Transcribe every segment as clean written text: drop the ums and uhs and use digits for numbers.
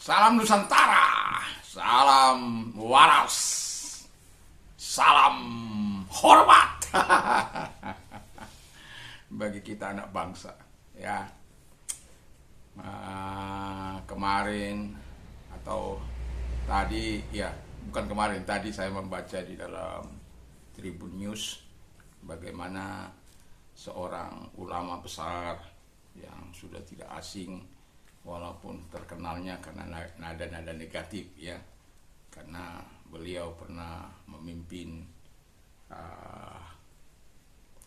Salam Nusantara, salam waras, salam hormat bagi kita anak bangsa. Ya, kemarin atau tadi, ya bukan kemarin, tadi saya membaca di dalam Tribun News bagaimana seorang ulama besar yang sudah tidak asing, walaupun terkenalnya karena nada-nada negatif, ya, karena beliau pernah memimpin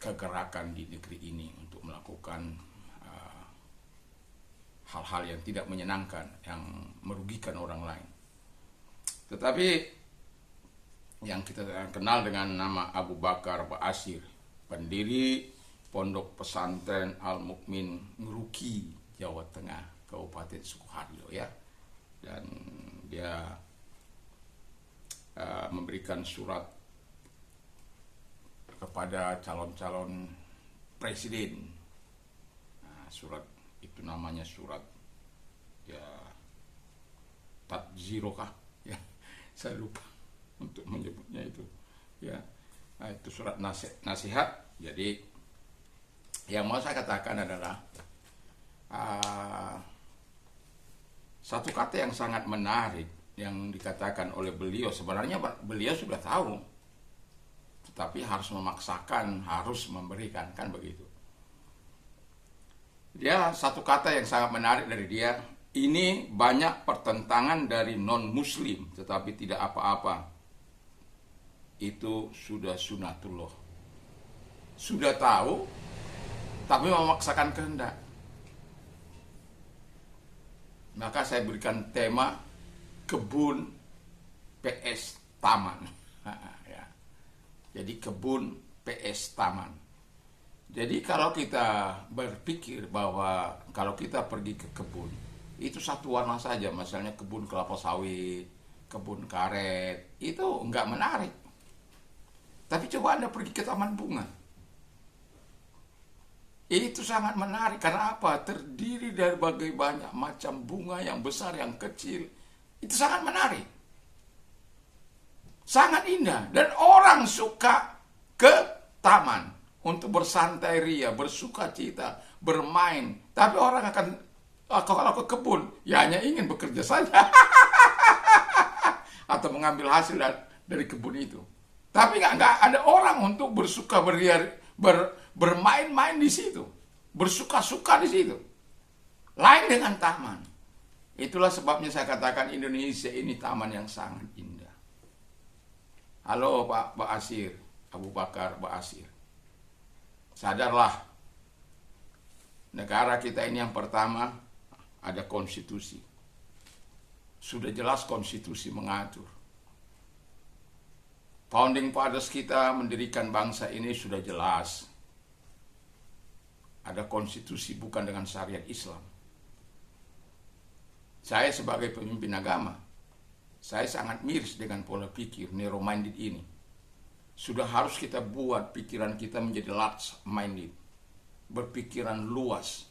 kegerakan di negeri ini untuk melakukan hal-hal yang tidak menyenangkan, yang merugikan orang lain. Tetapi yang kita kenal dengan nama Abu Bakar Ba'asyir, pendiri Pondok Pesantren Al-Mukmin Ngeruki, Jawa Tengah, Kabupaten Sukoharjo, ya, dan dia memberikan surat kepada calon-calon presiden. Surat itu namanya surat, ya, Tadzirokah, ya, saya lupa untuk menyebutnya itu, ya. Itu surat nasihat. Jadi yang mau saya katakan adalah satu kata yang sangat menarik yang dikatakan oleh beliau. Sebenarnya beliau sudah tahu, tetapi harus memaksakan, harus memberikan, kan begitu. Dia satu kata yang sangat menarik dari dia, ini banyak pertentangan dari non-muslim, tetapi tidak apa-apa. Itu sudah sunatullah. Sudah tahu, tapi memaksakan kehendak. Maka saya berikan tema kebun PS Taman. Ya. Jadi kebun PS Taman. Jadi kalau kita berpikir bahwa kalau kita pergi ke kebun, itu satu warna saja, misalnya kebun kelapa sawit, kebun karet, itu enggak menarik. Tapi coba Anda pergi ke taman bunga. Itu sangat menarik. Karena apa? Terdiri dari berbagai banyak macam bunga, yang besar, yang kecil. Itu sangat menarik. Sangat indah. Dan orang suka ke taman untuk bersantai ria, bersuka cita, bermain. Tapi orang akan, kalau ke kebun, ya hanya ingin bekerja saja. Atau mengambil hasil dari kebun itu. Tapi nggak ada orang untuk bersuka beria, bermain-main di situ, bersuka-suka di situ. Lain dengan taman. Itulah sebabnya saya katakan Indonesia ini taman yang sangat indah. Halo Pak Ba'asyir, Abu Bakar Ba'asyir. Sadarlah, negara kita ini yang pertama ada konstitusi. Sudah jelas konstitusi mengatur. Founding Fathers kita mendirikan bangsa ini sudah jelas. Ada konstitusi, bukan dengan syariat Islam. Saya sebagai pemimpin agama, saya sangat miris dengan pola pikir narrow-minded ini. Sudah harus kita buat pikiran kita menjadi large-minded. Berpikiran luas.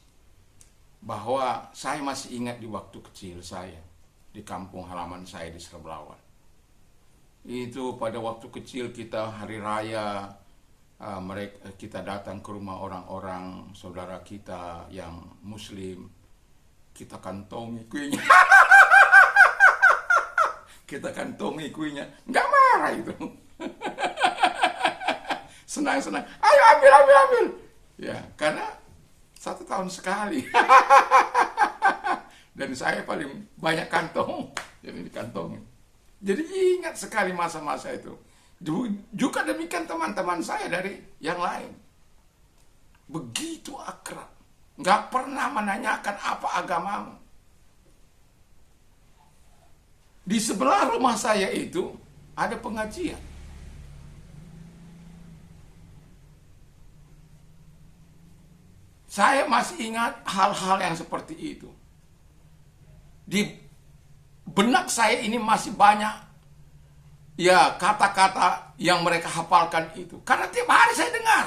Bahwa saya masih ingat di waktu kecil saya, di kampung halaman saya di Serbelawan. Itu pada waktu kecil kita hari raya, kita datang ke rumah orang-orang saudara kita yang muslim, kita kantongi kuenya. Kita kantongi kuenya, nggak marah itu. Senang-senang, ayo ambil. Ya, karena 1 tahun sekali. Dan saya paling banyak kantong, jadi dikantongin. Jadi ingat sekali masa-masa itu. Juga demikian teman-teman saya dari yang lain. Begitu akrab. Nggak pernah menanyakan apa agamamu. Di sebelah rumah saya itu ada pengajian. Saya masih ingat hal-hal yang seperti itu. Di benak saya ini masih banyak, ya, kata-kata yang mereka hafalkan itu. Karena tiap hari saya dengar.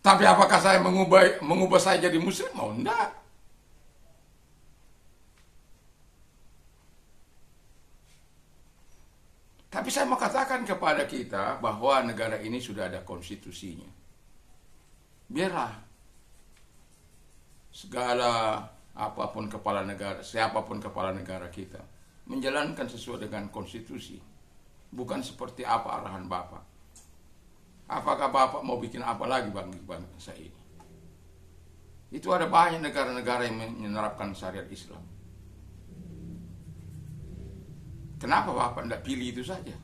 Tapi apakah saya mengubah saya jadi muslim? Oh, enggak. Tapi saya mau katakan kepada kita bahwa negara ini sudah ada konstitusinya. Biarlah segala apapun kepala negara, siapapun kepala negara kita menjalankan sesuai dengan konstitusi. Bukan seperti apa arahan Bapak. Apakah Bapak mau bikin apa lagi bagi bangsa ini? Itu ada banyak negara-negara yang menerapkan syariat Islam. Kenapa Bapak tidak pilih itu saja?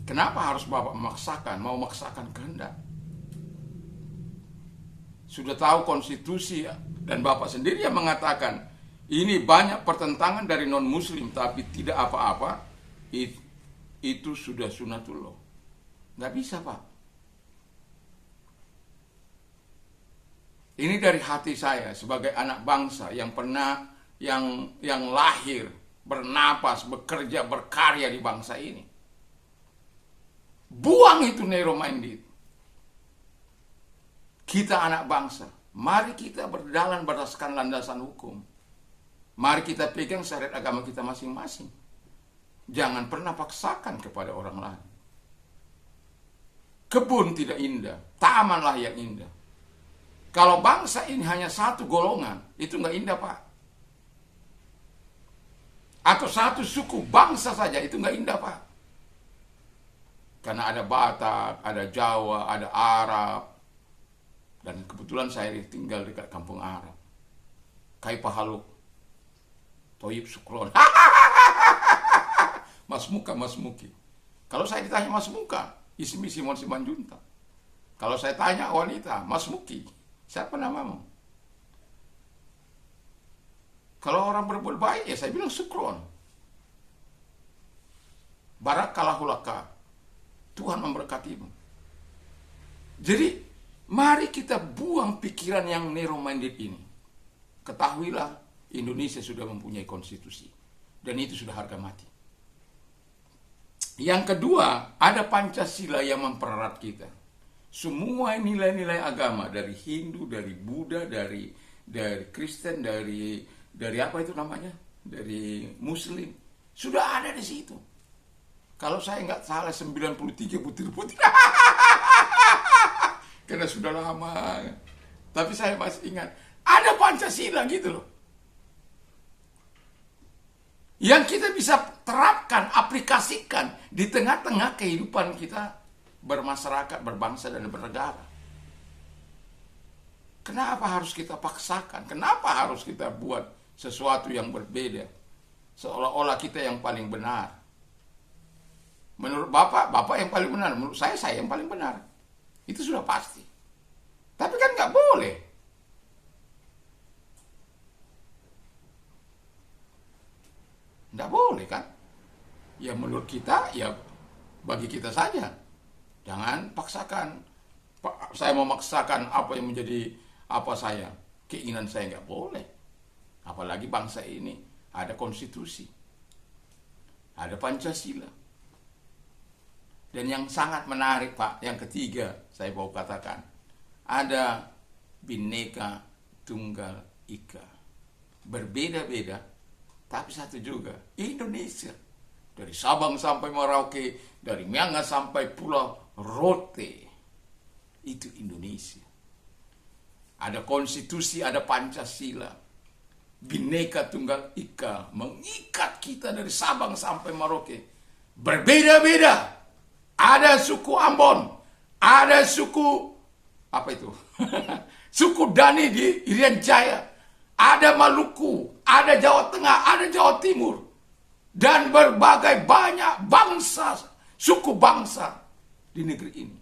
Kenapa harus Bapak mau memaksakan kehendak? Sudah tahu konstitusi dan Bapak sendiri yang mengatakan ini banyak pertentangan dari non-muslim tapi tidak apa-apa, itu sudah sunatullah. Nggak bisa, Pak. Ini dari hati saya sebagai anak bangsa yang pernah yang lahir, bernapas, bekerja, berkarya di bangsa ini. Buang itu narrow minded. Kita anak bangsa, mari kita berjalan berdasarkan landasan hukum. Mari kita pegang syariat agama kita masing-masing. Jangan pernah paksakan kepada orang lain. Kebun tidak indah, tamanlah yang indah. Kalau bangsa ini hanya satu golongan, itu nggak indah, Pak. Atau satu suku bangsa saja, itu nggak indah, Pak. Karena ada Batak, ada Jawa, ada Arab. Dan kebetulan saya tinggal dekat kampung Arab. Kai Pahaluk, Toyib Sukron. Mas Muka, Mas Muki. Kalau saya ditanya Mas Muka, Ismi Simon Simanjunta. Kalau saya tanya wanita, Mas Muki, siapa namamu? Kalau orang berbuat baik, ya saya bilang Sukron. Barakalahulaka. Tuhan memberkatimu. Jadi, mari kita buang pikiran yang narrow minded ini. Ketahuilah, Indonesia sudah mempunyai konstitusi. Dan itu sudah harga mati. Yang kedua, ada Pancasila yang mempererat kita. Semua nilai-nilai agama, dari Hindu, dari Buddha, dari Kristen, dari apa itu namanya? Dari Muslim. Sudah ada di situ. Kalau saya nggak salah 93 butir-butir. Karena sudah lama. Tapi saya masih ingat. Ada Pancasila gitu loh. Yang kita bisa terapkan, aplikasikan di tengah-tengah kehidupan kita bermasyarakat, berbangsa, dan bernegara. Kenapa harus kita paksakan? Kenapa harus kita buat sesuatu yang berbeda? Seolah-olah kita yang paling benar. Menurut Bapak yang paling benar. Menurut saya yang paling benar. Itu sudah pasti. Tapi kan nggak boleh. Nggak boleh kan? Ya menurut kita, ya bagi kita saja. Jangan paksakan. Saya memaksakan apa yang menjadi apa saya. Keinginan saya nggak boleh. Apalagi bangsa ini ada konstitusi. Ada Pancasila. Dan yang sangat menarik, Pak, yang ketiga saya mau katakan, ada Bhinneka Tunggal Ika. Berbeda-beda, tapi satu juga, Indonesia. Dari Sabang sampai Merauke, dari Myanga sampai Pulau Rote. Itu Indonesia. Ada konstitusi, ada Pancasila. Bhinneka Tunggal Ika mengikat kita dari Sabang sampai Merauke. Berbeda-beda. Ada suku Ambon, ada suku apa itu? Suku Dani di Irian Jaya, ada Maluku, ada Jawa Tengah, ada Jawa Timur, dan berbagai banyak bangsa, suku bangsa di negeri ini,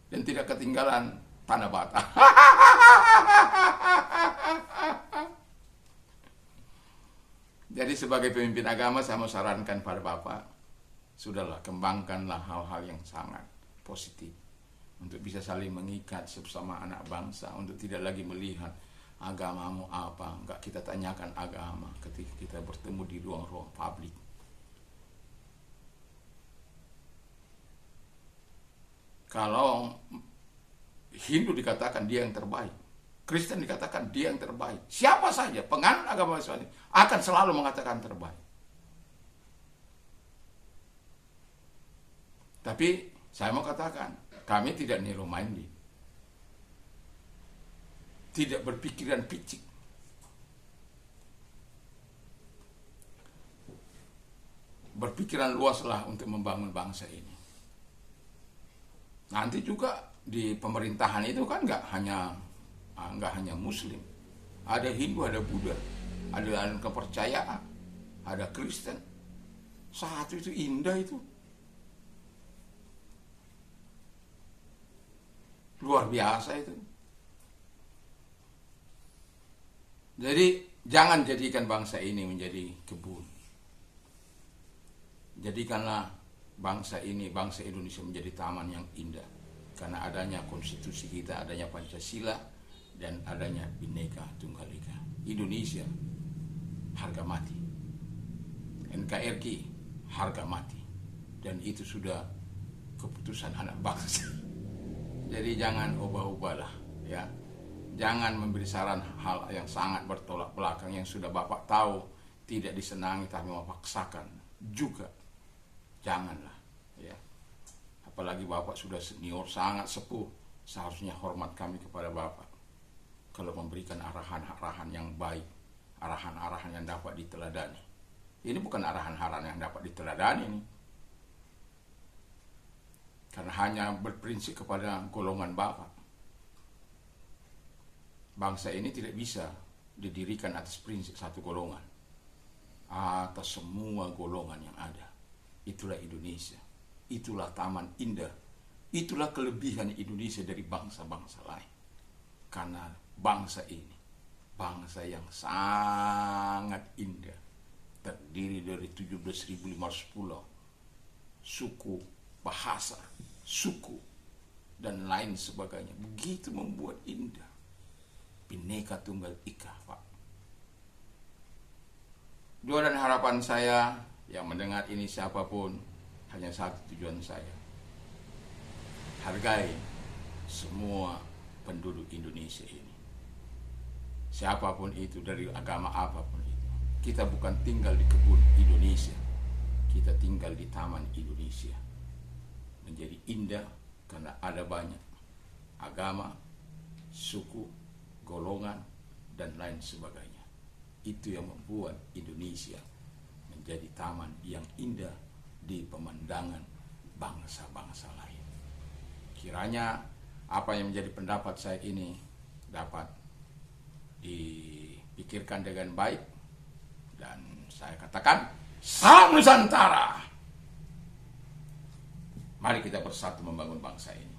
dan tidak ketinggalan Tanah Batak. Jadi sebagai pemimpin agama saya mau sarankan pada Bapak, sudahlah, kembangkanlah hal-hal yang sangat positif untuk bisa saling mengikat sesama anak bangsa, untuk tidak lagi melihat agamamu apa, enggak kita tanyakan agama ketika kita bertemu di ruang-ruang publik. Kalau Hindu dikatakan dia yang terbaik, Kristen dikatakan dia yang terbaik. Siapa saja penganut agama Islam akan selalu mengatakan terbaik. Tapi saya mau katakan, kami tidak narrow-minded. Tidak berpikiran picik. Berpikiran luaslah untuk membangun bangsa ini. Nanti juga di pemerintahan itu kan nggak hanya Muslim, ada Hindu, ada Buddha, ada kepercayaan, ada Kristen. Satu itu indah itu, luar biasa itu. Jadi jangan jadikan bangsa ini menjadi kebun. Jadikanlah bangsa ini, bangsa Indonesia menjadi taman yang indah. Karena adanya konstitusi kita, adanya Pancasila, dan adanya Bhinneka Tunggal Ika. Indonesia harga mati. NKRI harga mati. Dan itu sudah keputusan anak bangsa. Jadi jangan ubah-ubahlah, ya. Jangan memberi saran hal yang sangat bertolak belakang yang sudah Bapak tahu tidak disenangi tapi memaksakan juga. Janganlah, ya. Apalagi Bapak sudah senior, sangat sepuh, seharusnya hormat kami kepada Bapak. Kalau memberikan arahan-arahan yang baik, arahan-arahan yang dapat diteladani. Ini bukan arahan-arahan yang dapat diteladani ini. Karena hanya berprinsip kepada golongan Bapak. Bangsa ini tidak bisa didirikan atas prinsip satu golongan. Atas semua golongan yang ada. Itulah Indonesia. Itulah taman indah. Itulah kelebihan Indonesia dari bangsa-bangsa lain. Karena bangsa ini, bangsa yang sangat indah. Terdiri dari 17.500 pulau, suku, bahasa, suku, dan lain sebagainya. Begitu membuat indah. Bhinneka Tunggal Ika, Pak. Doa dan harapan saya yang mendengar ini siapapun, hanya satu tujuan saya. Hargai semua penduduk Indonesia ini. Siapapun itu, dari agama apapun itu. Kita bukan tinggal di kebun Indonesia. Kita tinggal di taman Indonesia. Menjadi indah karena ada banyak agama, suku, golongan, dan lain sebagainya. Itu yang membuat Indonesia menjadi taman yang indah di pemandangan bangsa-bangsa lain. Kiranya apa yang menjadi pendapat saya ini dapat dipikirkan dengan baik, dan saya katakan salam Nusantara. Mari kita bersatu membangun bangsa ini.